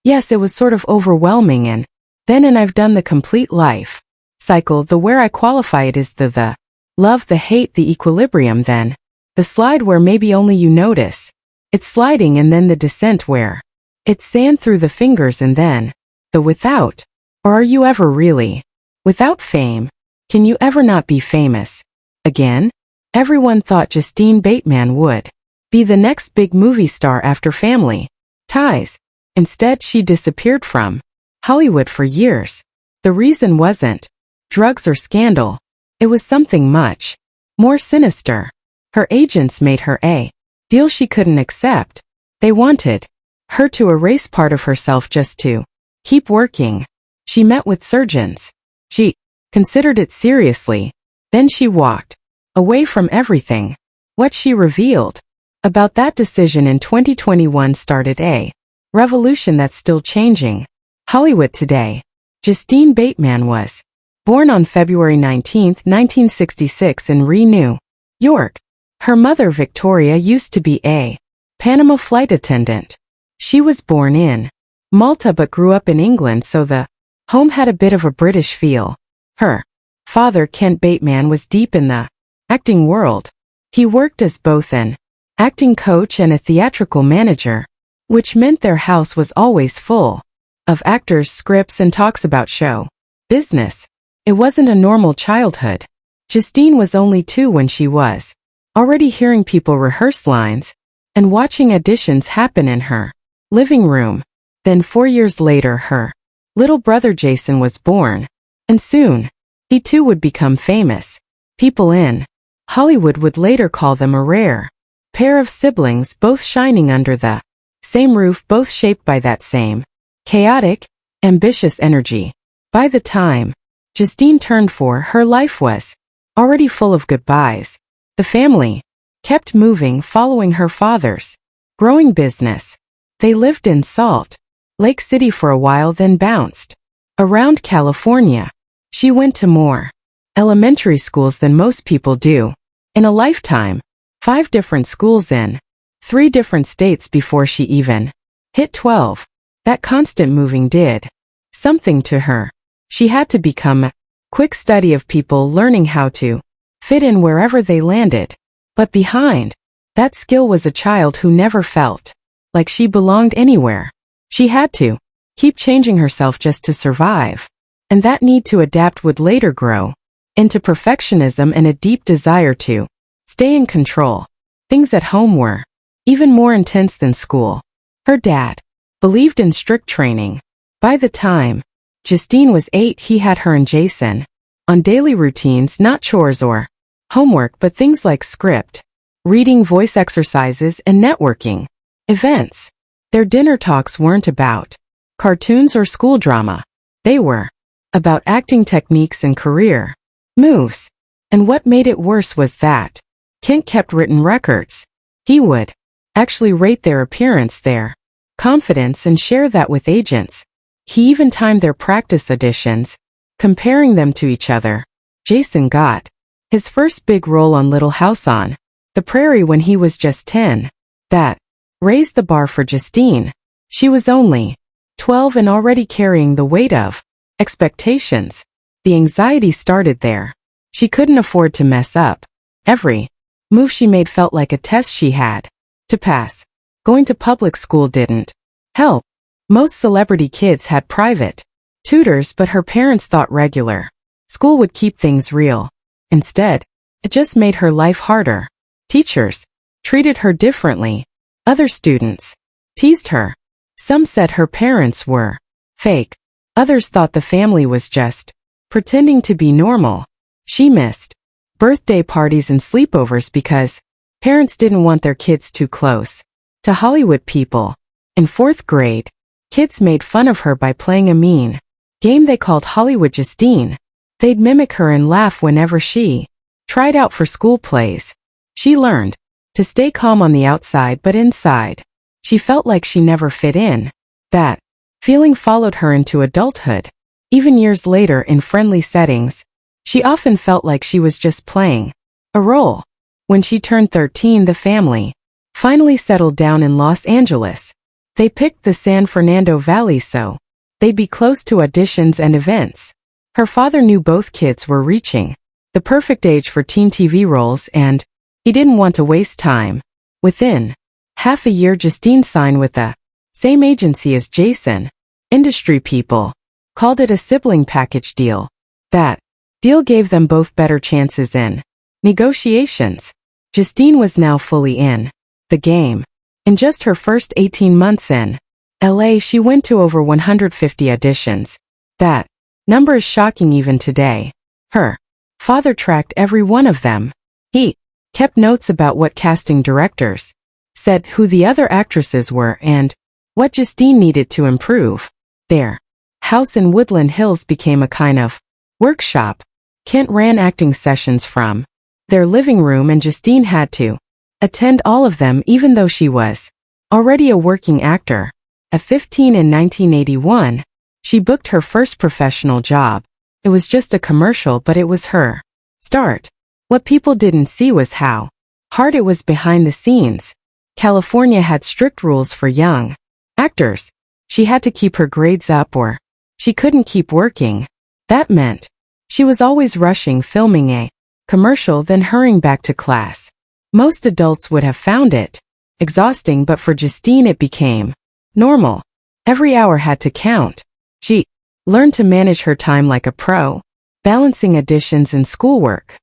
Yes, it was sort of overwhelming and I've done the complete life cycle. The where I qualify it is the love, the hate, the equilibrium, then the slide where maybe only you notice it's sliding, and then the descent where it's sand through the fingers, and then the without. Or are you ever really without fame? Can you ever not be famous again? Everyone thought Justine Bateman would be the next big movie star after Family Ties. Instead, she disappeared from Hollywood for years. The reason wasn't drugs or scandal. It was something much more sinister. Her agents made her a deal she couldn't accept. They wanted her to erase part of herself just to keep working. She met with surgeons. She considered it seriously. Then she walked away from everything. What she revealed about that decision in 2021 started a revolution that's still changing Hollywood today. Justine Bateman was born on February 19, 1966 in New York. Her mother, Victoria, used to be a Panama flight attendant. She was born in Malta but grew up in England, so the home had a bit of a British feel. Her father, Kent Bateman, was deep in the acting world. He worked as both an acting coach and a theatrical manager, which meant their house was always full of actors, scripts, and talks about show business. It wasn't a normal childhood. Justine was only 2 when she was already hearing people rehearse lines and watching auditions happen in her living room. Then 4 years later, her little brother Jason was born, and soon he too would become famous. People in Hollywood would later call them a rare pair of siblings, both shining under the same roof, both shaped by that same chaotic, ambitious energy. By the time Justine turned 4, her life was already full of goodbyes. The family kept moving, following her father's growing business. They lived in Salt Lake City for a while, then bounced around California. She went to more elementary schools than most people do in a lifetime. 5 different schools in 3 different states before she even hit 12. That constant moving did something to her. She had to become a quick study of people, learning how to fit in wherever they landed. But behind that skill was a child who never felt like she belonged anywhere. She had to keep changing herself just to survive. And that need to adapt would later grow into perfectionism and a deep desire to stay in control. Things at home were even more intense than school. Her dad believed in strict training. By the time Justine was 8, he had her and Jason on daily routines, not chores or homework, but things like script reading, voice exercises, and networking events. Their dinner talks weren't about cartoons or school drama. They were about acting techniques and career moves. And what made it worse was that Kent kept written records. He would actually rate their appearance, their confidence, and share that with agents. He even timed their practice auditions, comparing them to each other. Jason got his first big role on Little House on the Prairie when he was just 10. That raised the bar for Justine. She was only 12 and already carrying the weight of expectations. The anxiety started there. She couldn't afford to mess up. Every move she made felt like a test she had to pass. Going to public school didn't help. Most celebrity kids had private tutors, but her parents thought regular school would keep things real. Instead, it just made her life harder. Teachers treated her differently. Other students teased her. Some said her parents were fake. Others thought the family was just pretending to be normal. She missed birthday parties and sleepovers because parents didn't want their kids too close to Hollywood people. In 4th grade, kids made fun of her by playing a mean game they called Hollywood Justine. They'd mimic her and laugh whenever she tried out for school plays. She learned to stay calm on the outside, but inside, she felt like she never fit in. That feeling followed her into adulthood. Even years later, in friendly settings, she often felt like she was just playing a role. When she turned 13, the family finally settled down in Los Angeles. They picked the San Fernando Valley so they'd be close to auditions and events. Her father knew both kids were reaching the perfect age for teen TV roles and he didn't want to waste time. Within half a year, Justine signed with the same agency as Jason. Industry people called it a sibling package deal. That deal gave them both better chances in negotiations. Justine was now fully in the game. In just her first 18 months in LA, she went to over 150 auditions. That number is shocking even today. Her father tracked every one of them. He kept notes about what casting directors said, who the other actresses were, and what Justine needed to improve. Their house in Woodland Hills became a kind of workshop. Kent ran acting sessions from their living room and Justine had to attend all of them even though she was already a working actor. At 15 in 1981, she booked her first professional job. It was just a commercial, but it was her start. What people didn't see was how hard it was behind the scenes. California had strict rules for young actors. She had to keep her grades up or she couldn't keep working. That meant she was always rushing, filming a commercial, then hurrying back to class. Most adults would have found it exhausting, but for Justine it became normal. Every hour had to count. She learned to manage her time like a pro. Balancing auditions and schoolwork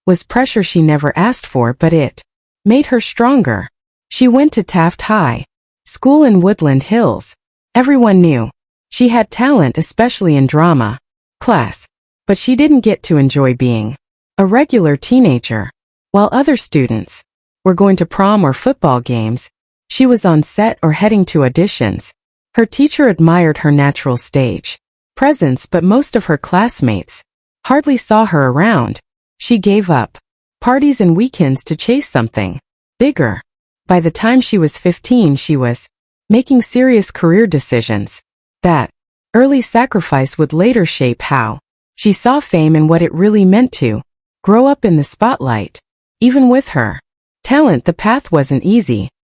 was pressure she never asked for, but it made her stronger. She went to Taft High School in Woodland Hills. Everyone knew she had talent, especially in drama class, but she didn't get to enjoy being a regular teenager. While other students were going to prom or football games, she was on set or heading to auditions. Her teacher admired her natural stage presence, but most of her classmates hardly saw her around. She gave up parties and weekends to chase something bigger. By the time she was 15, she was making serious career decisions. That early sacrifice would later shape how she saw fame and what it really meant to grow up in the spotlight. Even with her talent, the path wasn't easy.